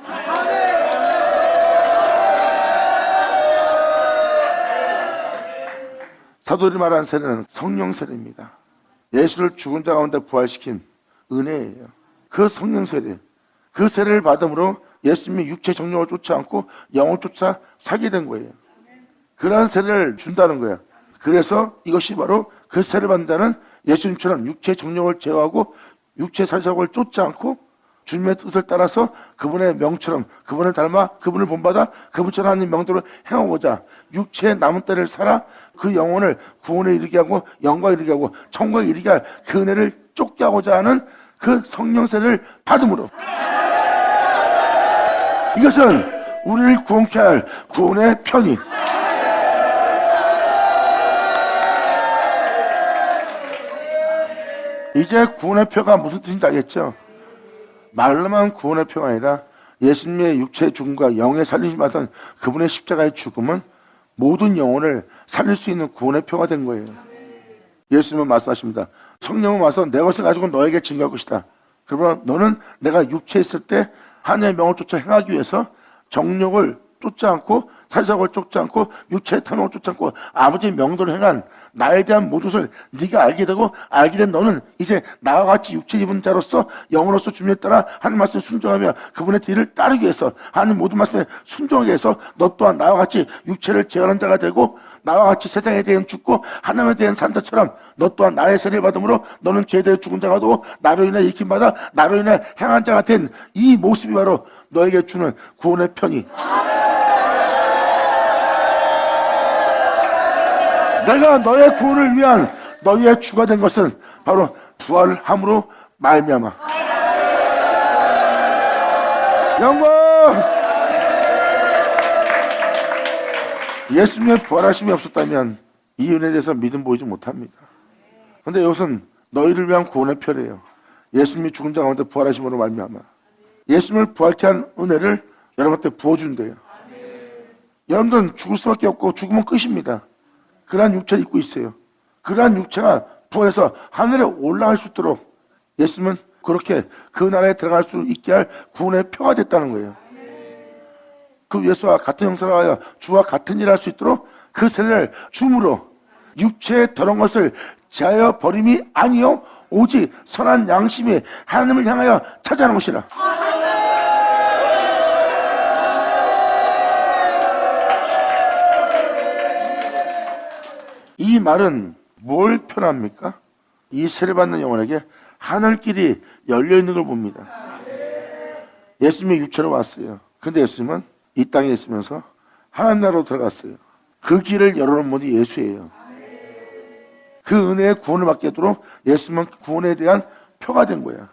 사도들이 말하는 세례는 성령 세례입니다. 예수를 죽은 자 가운데 부활시킨 은혜예요. 그 성령 세례, 그 세례를 받음으로 예수님이 육체 정욕을 쫓지 않고 영을 쫓아 살게 된 거예요. 그러한 세례를 준다는 거예요. 그래서 이것이 바로 그 세례를 받는 자는 예수님처럼 육체 정욕을 제어하고 육체 살사욕을 쫓지 않고 주님의 뜻을 따라서 그분의 명처럼 그분을 닮아 그분을 본받아 그분처럼 하나님 명대로 행하고자 육체의 남은 때를 살아 그 영혼을 구원에 이르게 하고 영광에 이르게 하고 천국에 이르게 할 그 은혜를 쫓게 하고자 하는 그 성령 세례를 받음으로 이것은 우리를 구원케 할 구원의 편이 이제 구원의 표가 무슨 뜻인지 알겠죠? 말로만 구원의 표가 아니라 예수님의 육체의 죽음과 영의 살리심 받은 그분의 십자가의 죽음은 모든 영혼을 살릴 수 있는 구원의 표가 된 거예요. 예수님은 말씀하십니다. 성령은 와서 내 것을 가지고 너에게 증거할 것이다. 그러나 너는 내가 육체에 있을 때 하나님의 명을 쫓아 행하기 위해서 정욕을 쫓지 않고 살사욕을 쫓지 않고 육체의 탐욕을 쫓지 않고 아버지의 명도를 행한 나에 대한 모든 것을 네가 알게 되고 알게 된 너는 이제 나와 같이 육체 입은 자로서 영으로서 주님에 따라 하나님 말씀에 순종하며 그분의 뒤를 따르기 위해서 하나님 모든 말씀에 순종하기 위해서 너 또한 나와 같이 육체를 제어하는 자가 되고 나와 같이 세상에 대해 죽고 하나님에 대한 산 자처럼 너 또한 나의 세례를 받음으로 너는 죄에 대해 죽은 자가 되고 나로 인해 일으킴받아 나로 인해 행한 자가 된 이 모습이 바로 너에게 주는 구원의 편이 내가 너의 구원을 위한 너희의 주가 된 것은 바로 부활함으로 말미암아 영광 예수님의 부활하심이 없었다면 이 은혜에 대해서 믿음 보이지 못합니다. 그런데 이것은 너희를 위한 구원의 표래요. 예수님이 죽은 자 가운데 부활하심으로 말미암아 예수님을 부활케 한 은혜를 여러분한테 부어준대요. 여러분들은 죽을 수밖에 없고 죽으면 끝입니다. 그러한 육체를 입고 있어요. 그러한 육체가 부활해서 하늘에 올라갈 수 있도록 예수님은 그렇게 그 나라에 들어갈 수 있게 할 구원의 표가 됐다는 거예요. 그 예수와 같은 형상을 하여 주와 같은 일을 할 수 있도록 그 세례를 줌으로 육체의 더러운 것을 제하여 버림이 아니요 오직 선한 양심이 하나님을 향하여 찾아가는 것이라. 이 말은 뭘 표현합니까? 이 세례받는 영혼에게 하늘길이 열려있는 걸 봅니다. 예수님이 육체로 왔어요. 근데 예수님은 이 땅에 있으면서 하나님 나라로 들어갔어요. 그 길을 열어놓은 분이 예수예요. 그 은혜의 구원을 받게 하도록 예수님은 구원에 대한 표가 된 거야.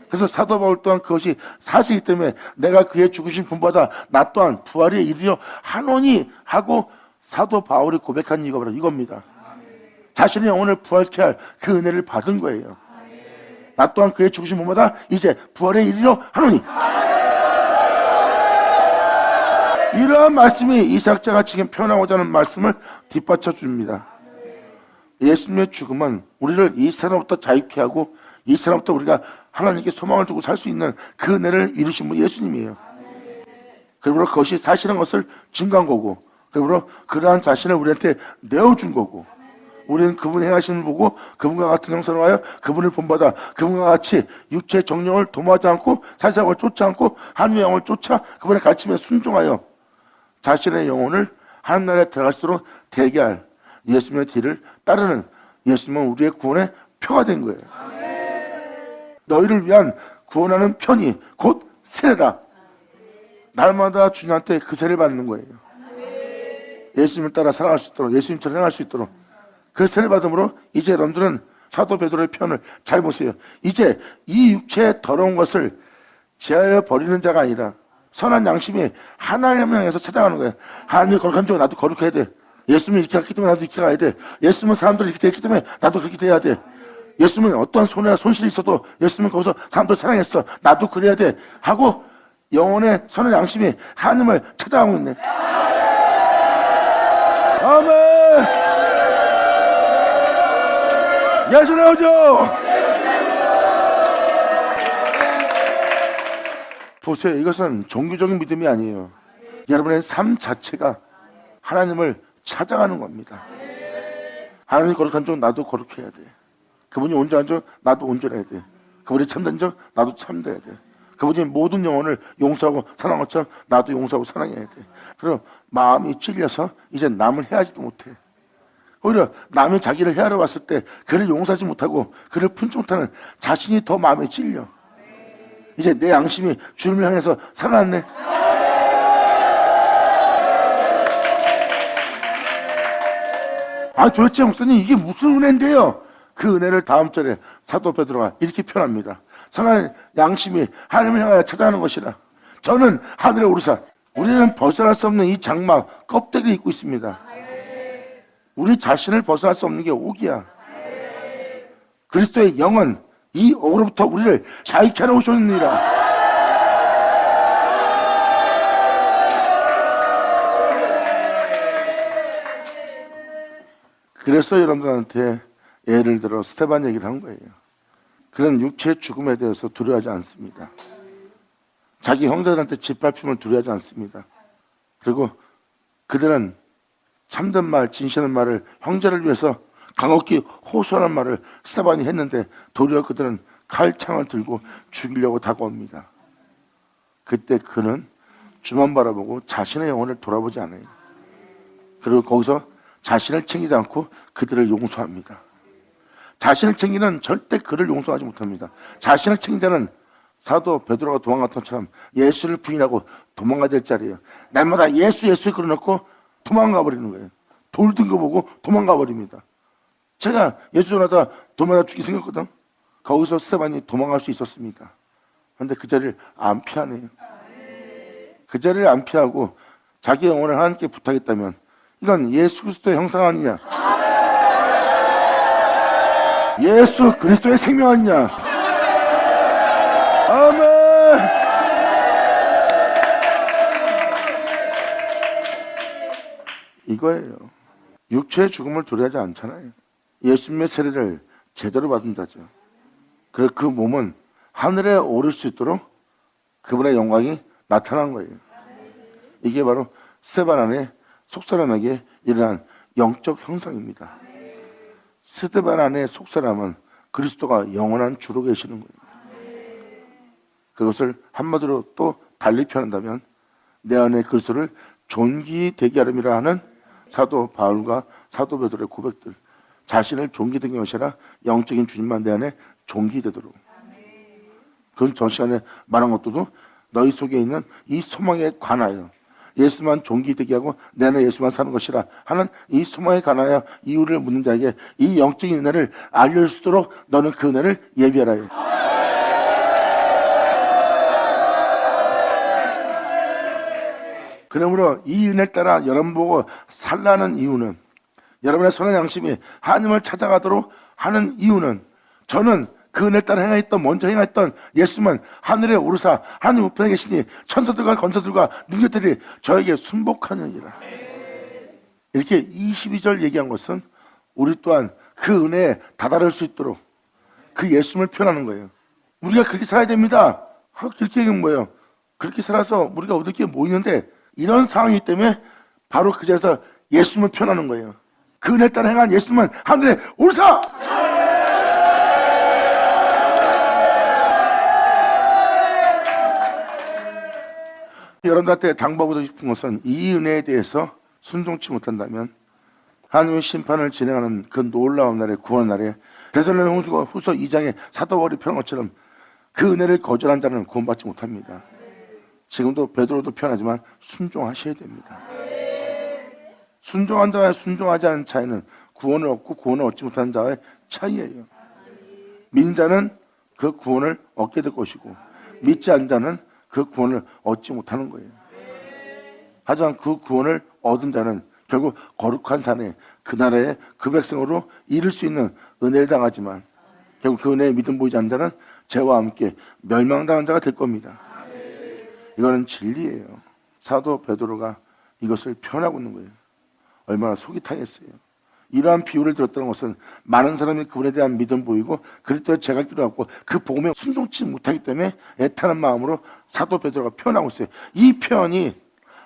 그래서 사도 바울 또한 그것이 사실이기 때문에 내가 그의 죽으신 분보다 나 또한 부활에 이르려 하노니 하고 사도 바울이 고백한 이유가 바로 이겁니다. 자신의 영혼을 부활케 할 그 은혜를 받은 거예요. 나 또한 그의 죽으신 분보다 이제 부활에 이르려 하노니. 이러한 말씀이 이 사역자가 지금 표현하고자 하는 말씀을 뒷받쳐 줍니다. 예수님의 죽음은 우리를 이 세상부터 자유케 하고 이 세상부터 우리가 하나님께 소망을 두고 살 수 있는 그 은혜를 이루신 분 예수님이에요. 그러므로 그것이 사실한 것을 증거한 거고 그러므로 그러한 자신을 우리한테 내어준 거고 우리는 그분 행하시는 걸 보고 그분과 같은 형상으로 하여 그분을 본받아 그분과 같이 육체의 정령을 도모하지 않고 살사욕을 쫓지 않고 하나님의 영을 쫓아 그분의 가르침에 순종하여 자신의 영혼을 하나님 나라에 들어갈 수 있도록 대기할 예수님의 뒤를 따르는 예수님은 우리의 구원의 표가 된 거예요. 너희를 위한 구원하는 편이 곧 세례라. 날마다 주님한테 그 세례를 받는 거예요. 예수님을 따라 살아갈 수 있도록 예수님처럼 행할 수 있도록 그 세례 받음으로 이제 여러분들은 사도 베드로의 표현을 잘 보세요. 이제 이 육체의 더러운 것을 제하여 버리는 자가 아니라 선한 양심이 하나님을 향해서 찾아가는 거예요. 하나님이 거룩한 줄 나도 거룩해야 돼. 예수님이 이렇게 갔기 때문에 나도 이렇게 가야 돼. 예수님은 사람들이 이렇게 됐기 때문에 나도 그렇게 돼야 돼. 예수님은 어떠한 손해나 손실이 있어도 예수님은 거기서 사람들 사랑했어. 나도 그래야 돼. 하고 영혼의 선한 양심이 하나님을 찾아가고 있네. 아멘. 예수 나오죠. 보세요. 이것은 종교적인 믿음이 아니에요. 여러분의 삶 자체가 하나님을 찾아가는 겁니다. 하나님이 거룩한 적 나도 거룩해야 돼. 그분이 온전한 적 나도 온전해야 돼. 그분이 참된 적 나도 참돼야 돼. 그분이 모든 영혼을 용서하고 사랑한 것처럼 나도 용서하고 사랑해야 돼. 그럼 마음이 찔려서 이제 남을 해하지도 못해. 오히려 남이 자기를 해하러 왔을 때 그를 용서하지 못하고 그를 품지 못하는 자신이 더 마음에 찔려. 이제 내 양심이 주님을 향해서 살아났네. 아, 도대체 목사님 이게 무슨 은혜인데요? 그 은혜를 다음 절에 사도 베드로가 이렇게 표현합니다. 선한 양심이 하나님을 향하여 찾아가는 것이라. 저는 하늘에 오르사. 우리는 벗어날 수 없는 이 장막 껍데기를 입고 있습니다. 우리 자신을 벗어날 수 없는 게 옥이야. 그리스도의 영은 이 옥으로부터 우리를 자유케 하러 오셨느니라. 그래서 여러분들한테 예를 들어 스테반 얘기를 한 거예요. 그는 육체의 죽음에 대해서 두려워하지 않습니다. 자기 형제들한테 짓밟힘을 두려워하지 않습니다. 그리고 그들은 참된 말, 진실한 말을 형제를 위해서 강없게 호소하는 말을 스테반이 했는데 도리어 그들은 칼창을 들고 죽이려고 다가옵니다. 그때 그는 주만 바라보고 자신의 영혼을 돌아보지 않아요. 그리고 거기서 자신을 챙기지 않고 그들을 용서합니다. 자신을 챙기는 절대 그를 용서하지 못합니다. 자신을 챙긴 자는 사도 베드로가 도망갔던 것처럼 예수를 부인하고 도망가야 될 자리예요. 날마다 예수 그려놓고 도망가 버리는 거예요. 돌든 거 보고 도망가 버립니다. 제가 예수 전하다 도망가 죽기 생겼거든. 거기서 스테반이 도망갈 수 있었습니다. 그런데 그 자리를 안 피하네요. 그 자리를 안 피하고 자기 영혼을 하나님께 부탁했다면 이건 예수 그리스도의 형상 아니냐? 예수 그리스도의 생명 아니냐? 아멘. 이거예요. 육체의 죽음을 두려워하지 않잖아요. 예수님의 세례를 제대로 받은 자죠. 그래서 그 몸은 하늘에 오를 수 있도록 그분의 영광이 나타난 거예요. 이게 바로 스테반 안에 속사람에게 일어난 영적 형상입니다. 스테반 안에 속사람은 그리스도가 영원한 주로 계시는 거예요. 그것을 한마디로 또 달리 표현한다면 내 안에 그리스도를 존귀 되게 하름이라 하는 사도 바울과 사도 베드로의 고백들, 자신을 존귀되게 하시라 영적인 주님만 내 안에 존귀되도록. 그건 전 시간에 말한 것도 너희 속에 있는 이 소망에 관하여 예수만 존귀되게 하고 내 안에 예수만 사는 것이라 하는 이 소망에 관하여 이유를 묻는 자에게 이 영적인 은혜를 알릴 수 있도록 너는 그 은혜를 예비하라. 그러므로 이 은혜를 따라 여러분 보고 살라는 이유는, 여러분의 선한 양심이 하나님을 찾아가도록 하는 이유는, 저는 그 은혜를 따라 먼저 행했던 예수님은 하늘에 오르사 하나님 우편에 계시니 천사들과 권사들과 능력들이 저에게 순복하느니라. 이렇게 22절 얘기한 것은 우리 또한 그 은혜에 다다를 수 있도록 그 예수님을 표현하는 거예요. 우리가 그렇게 살아야 됩니다. 그렇게 얘기한 거예요. 그렇게 살아서 우리가 어떻게 모이는데 이런 상황이기 때문에 바로 그 자리에서 예수님을 표현하는 거예요. 그 은혜를 따라 행한 예수님은 하늘에 오르사! 여러분들한테 당부하고 싶은 것은 이 은혜에 대해서 순종치 못한다면 하나님의 심판을 진행하는 그 놀라운 날에, 구원 날에 데살로니가 후서 2장에 사도 바울이 표현한 것처럼 그 은혜를 거절한 자는 구원받지 못합니다. 지금도 베드로도 표현하지만 순종하셔야 됩니다. 순종한 자와 순종하지 않은 차이는 구원을 얻고 구원을 얻지 못하는 자의 차이예요. 믿는 자는 그 구원을 얻게 될 것이고 믿지 않는 자는 그 구원을 얻지 못하는 거예요. 하지만 그 구원을 얻은 자는 결국 거룩한 산에 그 나라의 그 백성으로 이룰 수 있는 은혜를 당하지만 결국 그 은혜에 믿음 보이지 않는 자는 죄와 함께 멸망당한 자가 될 겁니다. 이거는 진리예요. 사도 베드로가 이것을 표현하고 있는 거예요. 얼마나 속이 타겠어요. 이러한 비유를 들었다는 것은 많은 사람이 그분에 대한 믿음 보이고 그리스도의 죄가 끼어갖고 그 복음에 순종치 못하기 때문에 애타는 마음으로 사도 베드로가 표현하고 있어요. 이 표현이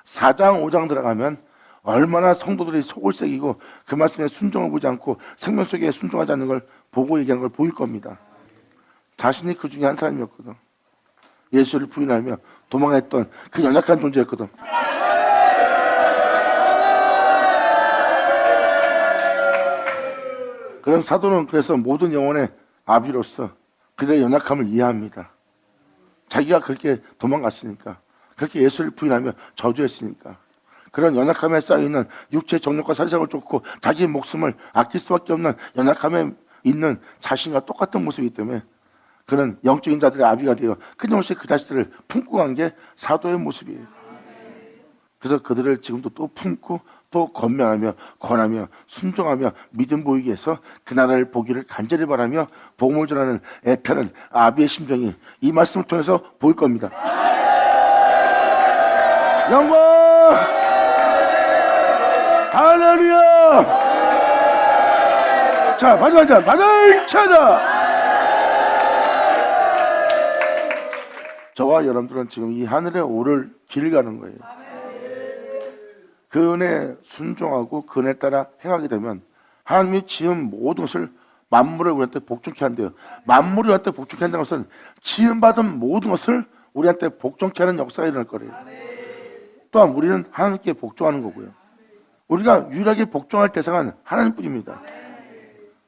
4장 5장 들어가면 얼마나 성도들이 속을 새기고 그 말씀에 순종을 보지 않고 생명 속에 순종하지 않는 걸 보고 얘기하는 걸 보일 겁니다. 자신이 그 중에 한 사람이었거든. 예수를 부인하며 도망했던 그 연약한 존재였거든. 그런 사도는 그래서 모든 영혼의 아비로서 그들의 연약함을 이해합니다. 자기가 그렇게 도망갔으니까, 그렇게 예수를 부인하며 저주했으니까, 그런 연약함에 쌓여있는 육체의 정욕과 살상을 쫓고 자기의 목숨을 아낄 수밖에 없는 연약함에 있는 자신과 똑같은 모습이기 때문에 그는 영적인 자들의 아비가 되어 끊임없이 그 자식들을 품고 간 게 사도의 모습이에요. 그래서 그들을 지금도 또 품고 또 건면하며 권하며 순종하며 믿음 보이기 위해서 그 나라를 보기를 간절히 바라며 복음을 전하는 애타는 아비의 심정이 이 말씀을 통해서 보일 겁니다. 영광! 할렐루야! 자, 마지막 잔, 받을 차다! 저와 여러분들은 지금 이 하늘에 오를 길을 가는 거예요. 그 은혜에 순종하고 그 은혜에 따라 행하게 되면 하나님이 지은 모든 것을 만물을 우리한테 복종케 한대요. 만물이 우리한테 복종케 한다는 것은 지음받은 모든 것을 우리한테 복종케 하는 역사가 일어날 거래요. 또한 우리는 하나님께 복종하는 거고요. 우리가 유일하게 복종할 대상은 하나님뿐입니다.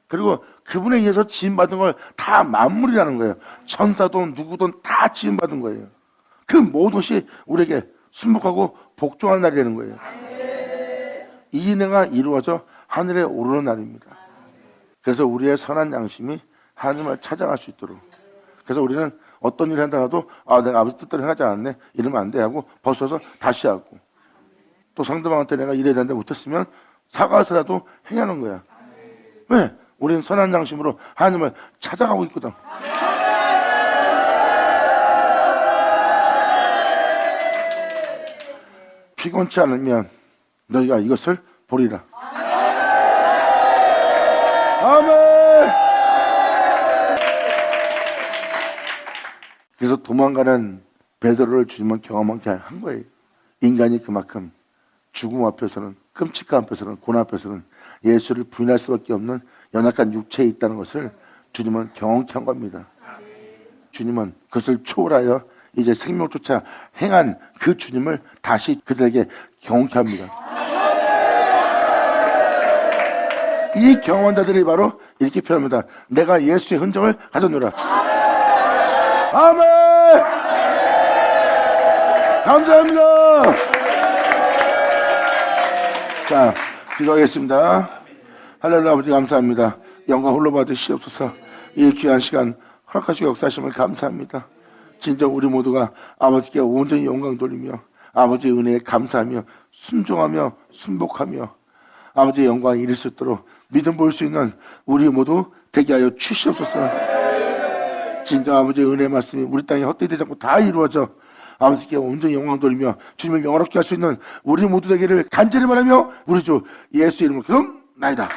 그리고 그분에 의해서 지음받은 걸 다 만물이라는 거예요. 천사든 누구든 다 지음받은 거예요. 그 모든 것이 우리에게 순복하고 복종하는 날이 되는 거예요. 이 은혜가 이루어져 하늘에 오르는 날입니다. 그래서 우리의 선한 양심이 하나님을 찾아갈 수 있도록, 그래서 우리는 어떤 일을 한다가도 내가 아버지 뜻대로 행하지 않았네 이러면 안 돼 하고 벗어서 다시 하고, 또 상대방한테 내가 이래야 되는데 못했으면 사과해서라도 행하는 거야. 왜? 우리는 선한 양심으로 하나님을 찾아가고 있거든. 피곤치 않으면 너희가 이것을 보리라. 아멘. 그래서 도망가는 베드로를 주님은 경험하게 한 거예요. 인간이 그만큼 죽음 앞에서는, 끔찍한 앞에서는, 고난 앞에서는 예수를 부인할 수밖에 없는 연약한 육체에 있다는 것을 주님은 경험케 한 겁니다. 주님은 그것을 초월하여 이제 생명조차 행한 그 주님을 다시 그들에게 경험케 합니다. 이 경험한 자들이 바로 이렇게 표현합니다. 내가 예수의 흔적을 가졌노라. 아멘. 감사합니다. 자, 기도하겠습니다. 할렐루야. 아버지 감사합니다. 영광 홀로 받으시옵소서. 이 귀한 시간 허락하시고 역사하심을 감사합니다. 진정 우리 모두가 아버지께 온전히 영광 돌리며 아버지의 은혜에 감사하며 순종하며 순복하며 아버지의 영광을 이룰 수 있도록 믿음 볼 수 있는 우리 모두 되게 하여 주시옵소서. 진정 아버지의 은혜 말씀이 우리 땅에 헛되이 되지 않고 다 이루어져 아버지께 온전히 영광 돌리며 주님을 영화롭게 할 수 있는 우리 모두 되기를 간절히 바라며 우리 주 예수 이름으로 기도나이다.